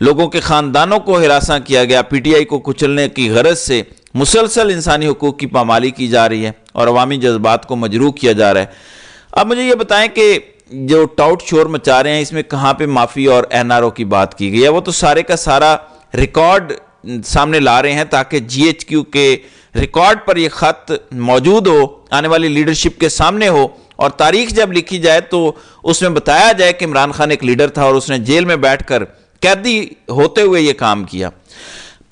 لوگوں کے خاندانوں کو ہراساں کیا گیا، پی ٹی آئی کو کچلنے کی غرض سے مسلسل انسانی حقوق کی پامالی کی جا رہی ہے اور عوامی جذبات کو مجروح کیا جا رہا ہے۔ اب مجھے یہ بتائیں کہ جو ٹاؤٹ شور مچا رہے ہیں اس میں کہاں پہ معافی اور این آر او کی بات کی گئی ہے؟ وہ تو سارے کا سارا ریکارڈ سامنے لا رہے ہیں تاکہ جی ایچ کیو کے ریکارڈ پر یہ خط موجود ہو، آنے والی لیڈرشپ کے سامنے ہو، اور تاریخ جب لکھی جائے تو اس میں بتایا جائے کہ عمران خان ایک لیڈر تھا اور اس نے جیل میں بیٹھ کر قیدی ہوتے ہوئے یہ کام کیا۔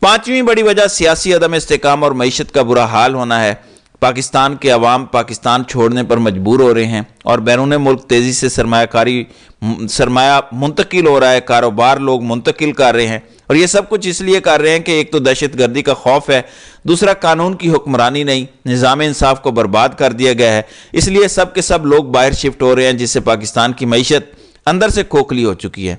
پانچویں بڑی وجہ سیاسی عدم استحکام اور معیشت کا برا حال ہونا ہے۔ پاکستان کے عوام پاکستان چھوڑنے پر مجبور ہو رہے ہیں اور بیرون ملک تیزی سے سرمایہ منتقل ہو رہا ہے، کاروبار لوگ منتقل کر رہے ہیں، اور یہ سب کچھ اس لیے کر رہے ہیں کہ ایک تو دہشت گردی کا خوف ہے، دوسرا قانون کی حکمرانی نہیں، نظام انصاف کو برباد کر دیا گیا ہے، اس لیے سب کے سب لوگ باہر شفٹ ہو رہے ہیں، جس سے پاکستان کی معیشت اندر سے کھوکھلی ہو چکی ہے۔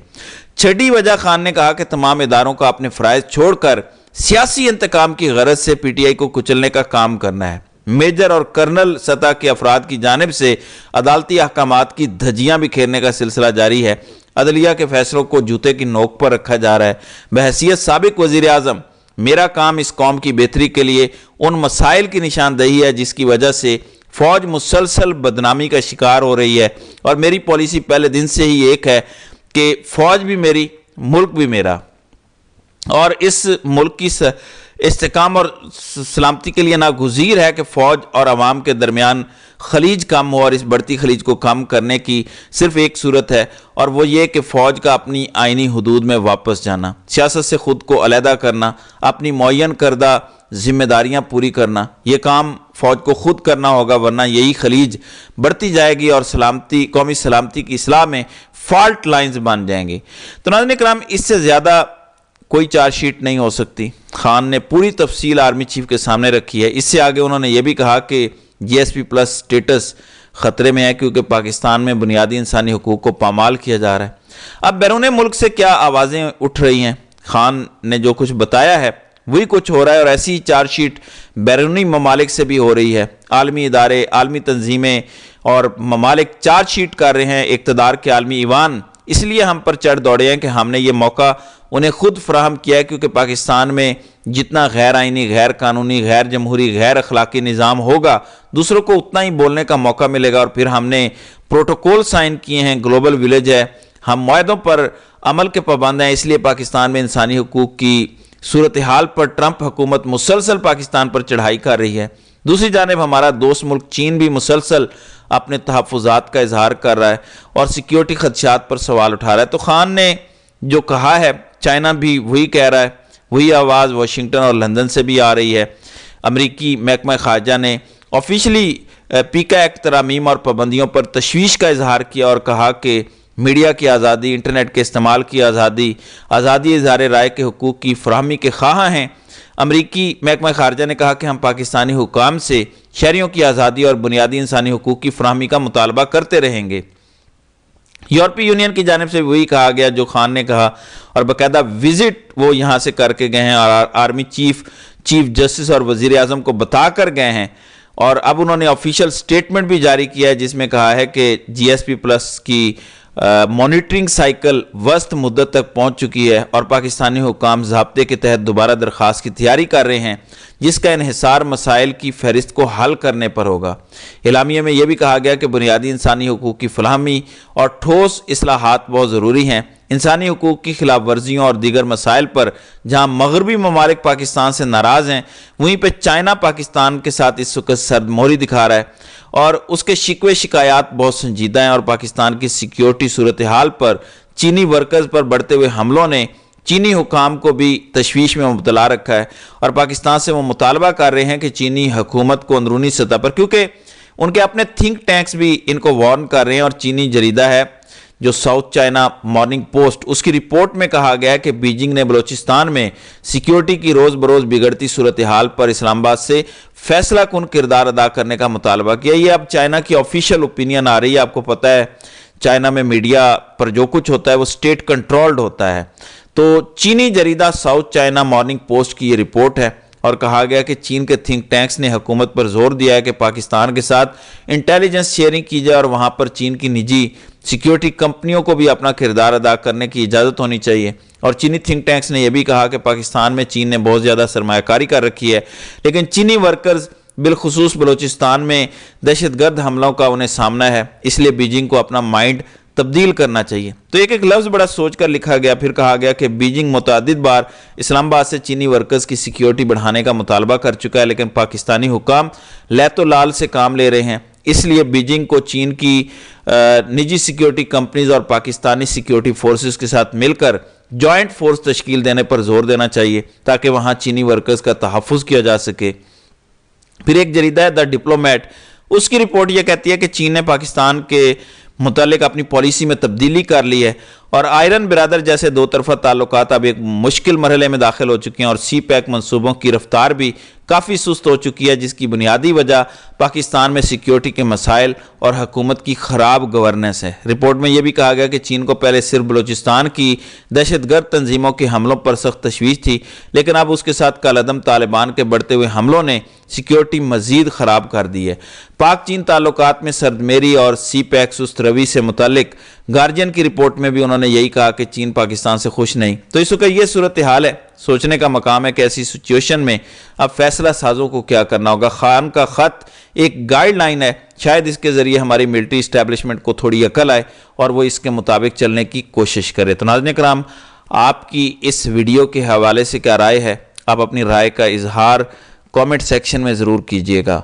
چھٹی وجہ خان نے کہا کہ تمام اداروں کا اپنے فرائض چھوڑ کر سیاسی انتقام کی غرض سے پی ٹی آئی کو کچلنے کا کام کرنا ہے۔ میجر اور کرنل سطح کے افراد کی جانب سے عدالتی احکامات کی دھجیاں بکھیرنے کا سلسلہ جاری ہے، عدلیہ کے فیصلوں کو جوتے کی نوک پر رکھا جا رہا ہے۔ بحیثیت سابق وزیر اعظم میرا کام اس قوم کی بہتری کے لیے ان مسائل کی نشاندہی ہے جس کی وجہ سے فوج مسلسل بدنامی کا شکار ہو رہی ہے، اور میری پالیسی پہلے دن سے ہی ایک ہے کہ فوج بھی میری، ملک بھی میرا، اور اس ملک کی استحکام اور سلامتی کے لیے ناگزیر ہے کہ فوج اور عوام کے درمیان خلیج کم ہو، اور اس بڑھتی خلیج کو کم کرنے کی صرف ایک صورت ہے، اور وہ یہ کہ فوج کا اپنی آئینی حدود میں واپس جانا، سیاست سے خود کو علیحدہ کرنا، اپنی معین کردہ ذمہ داریاں پوری کرنا، یہ کام فوج کو خود کرنا ہوگا، ورنہ یہی خلیج بڑھتی جائے گی اور قومی سلامتی کی اصلاح میں فالٹ لائنز بن جائیں گی۔ تو ناظرین کرام، اس سے زیادہ کوئی چارج شیٹ نہیں ہو سکتی۔ خان نے پوری تفصیل آرمی چیف کے سامنے رکھی ہے۔ اس سے آگے انہوں نے یہ بھی کہا کہ جی ایس پی پلس سٹیٹس خطرے میں ہے کیونکہ پاکستان میں بنیادی انسانی حقوق کو پامال کیا جا رہا ہے۔ اب بیرون ملک سے کیا آوازیں اٹھ رہی ہیں؟ خان نے جو کچھ بتایا ہے وہی کچھ ہو رہا ہے، اور ایسی چارج شیٹ بیرونی ممالک سے بھی ہو رہی ہے۔ عالمی ادارے، عالمی تنظیمیں اور ممالک چارج شیٹ کر رہے ہیں۔ اقتدار کے عالمی ایوان اس لیے ہم پر چڑھ دوڑے ہیں کہ ہم نے یہ موقع انہیں خود فراہم کیا ہے، کیونکہ پاکستان میں جتنا غیر آئینی، غیر قانونی، غیر جمہوری، غیر اخلاقی نظام ہوگا، دوسروں کو اتنا ہی بولنے کا موقع ملے گا۔ اور پھر ہم نے پروٹوکول سائن کیے ہیں، گلوبل ولیج ہے، ہم معاہدوں پر عمل کے پابند ہیں، اس لیے پاکستان میں انسانی حقوق کی صورتحال پر ٹرمپ حکومت مسلسل پاکستان پر چڑھائی کر رہی ہے۔ دوسری جانب ہمارا دوست ملک چین بھی مسلسل اپنے تحفظات کا اظہار کر رہا ہے اور سیکیورٹی خدشات پر سوال اٹھا رہا ہے۔ تو خان نے جو کہا ہے، چائنا بھی وہی کہہ رہا ہے، وہی آواز واشنگٹن اور لندن سے بھی آ رہی ہے۔ امریکی محکمہ خارجہ نے آفیشلی پیکا ایکٹ ترامیم اور پابندیوں پر تشویش کا اظہار کیا اور کہا کہ میڈیا کی آزادی، انٹرنیٹ کے استعمال کی آزادی، آزادی اظہار رائے کے حقوق کی فراہمی کے خواہاں ہیں۔ امریکی محکمہ خارجہ نے کہا کہ ہم پاکستانی حکام سے شہریوں کی آزادی اور بنیادی انسانی حقوق کی فراہمی کا مطالبہ کرتے رہیں گے۔ یورپی یونین کی جانب سے وہی کہا گیا جو خان نے کہا، اور باقاعدہ وزٹ وہ یہاں سے کر کے گئے ہیں اور آرمی چیف جسٹس اور وزیر اعظم کو بتا کر گئے ہیں، اور اب انہوں نے آفیشیل سٹیٹمنٹ بھی جاری کیا ہے جس میں کہا ہے کہ جی ایس پی پلس کی مانیٹرنگ سائیکل وسط مدت تک پہنچ چکی ہے اور پاکستانی حکام ضابطے کے تحت دوبارہ درخواست کی تیاری کر رہے ہیں جس کا انحصار مسائل کی فہرست کو حل کرنے پر ہوگا۔ اعلامیہ میں یہ بھی کہا گیا کہ بنیادی انسانی حقوق کی فراہمی اور ٹھوس اصلاحات بہت ضروری ہیں۔ انسانی حقوق کی خلاف ورزیوں اور دیگر مسائل پر جہاں مغربی ممالک پاکستان سے ناراض ہیں، وہیں پہ چائنا پاکستان کے ساتھ اس وقت سرد مہری دکھا رہا ہے اور اس کے شکوے شکایات بہت سنجیدہ ہیں، اور پاکستان کی سیکیورٹی صورتحال پر چینی ورکرز پر بڑھتے ہوئے حملوں نے چینی حکام کو بھی تشویش میں مبتلا رکھا ہے، اور پاکستان سے وہ مطالبہ کر رہے ہیں کہ چینی حکومت کو اندرونی سطح پر، کیونکہ ان کے اپنے تھنک ٹینکس بھی ان کو وارن کر رہے ہیں، اور چینی جریدہ ہے جو ساؤتھ چائنا مارننگ پوسٹ، اس کی رپورٹ میں کہا گیا ہے کہ بیجنگ نے بلوچستان میں سیکیورٹی کی روز بروز بگڑتی صورتحال پر اسلام آباد سے فیصلہ کن کردار ادا کرنے کا مطالبہ کیا۔ یہ اب چائنا کی آفیشیل اوپینین آ رہی ہے۔ آپ کو پتہ ہے چائنا میں میڈیا پر جو کچھ ہوتا ہے وہ سٹیٹ کنٹرولڈ ہوتا ہے، تو چینی جریدہ ساؤتھ چائنا مارننگ پوسٹ کی یہ رپورٹ ہے، اور کہا گیا کہ چین کے تھنک ٹینکس نے حکومت پر زور دیا ہے کہ پاکستان کے ساتھ انٹیلیجنس شیئرنگ کی جائے اور وہاں پر چین کی نجی سیکیورٹی کمپنیوں کو بھی اپنا کردار ادا کرنے کی اجازت ہونی چاہیے۔ اور چینی تھنک ٹینکس نے یہ بھی کہا کہ پاکستان میں چین نے بہت زیادہ سرمایہ کاری کر رکھی ہے، لیکن چینی ورکرز بالخصوص بلوچستان میں دہشت گرد حملوں کا انہیں سامنا ہے، اس لیے بیجنگ کو اپنا مائنڈ تبدیل کرنا چاہیے۔ تو ایک لفظ بڑا سوچ کر لکھا گیا، پھر کہا گیا کہ بیجنگ متعدد بار اسلام آباد سے چینی ورکرز کی سیکیورٹی بڑھانے کا مطالبہ کر چکا ہے، لیکن پاکستانی حکام لیت و لال سے کام لے رہے ہیں، اس لیے بیجنگ کو چین کی نجی سیکیورٹی کمپنیز اور پاکستانی سیکیورٹی فورسز کے ساتھ مل کر جوائنٹ فورس تشکیل دینے پر زور دینا چاہیے تاکہ وہاں چینی ورکرز کا تحفظ کیا جا سکے۔ پھر ایک جریدہ ہے دا ڈپلومیٹ، اس کی رپورٹ یہ کہتی ہے کہ چین نے پاکستان کے متعلق اپنی پالیسی میں تبدیلی کر لی ہے اور آئرن برادر جیسے دو طرفہ تعلقات اب ایک مشکل مرحلے میں داخل ہو چکے ہیں اور سی پیک منصوبوں کی رفتار بھی کافی سست ہو چکی ہے، جس کی بنیادی وجہ پاکستان میں سیکیورٹی کے مسائل اور حکومت کی خراب گورننس ہے۔ رپورٹ میں یہ بھی کہا گیا کہ چین کو پہلے صرف بلوچستان کی دہشت گرد تنظیموں کے حملوں پر سخت تشویش تھی، لیکن اب اس کے ساتھ کالعدم طالبان کے بڑھتے ہوئے حملوں نے سیکیورٹی مزید خراب کر دی ہے۔ پاک چین تعلقات میں سردمیری اور سی پیک سست روی سے متعلق گارجین کی رپورٹ میں بھی انہوں نے یہی کہا کہ چین پاکستان سے خوش نہیں۔ تو اس وقت یہ صورتحال ہے، سوچنے کا مقام ہے کہ ایسی سچویشن میں اب فیصلہ سازوں کو کیا کرنا ہوگا۔ خان کا خط ایک گائیڈ لائن ہے، شاید اس کے ذریعے ہماری ملٹری اسٹیبلشمنٹ کو تھوڑی عقل آئے اور وہ اس کے مطابق چلنے کی کوشش کرے۔ تو ناظرین کرام، آپ کی اس ویڈیو کے حوالے سے کیا رائے ہے؟ آپ اپنی رائے کا اظہار کامنٹ سیکشن میں ضرور کیجئے گا۔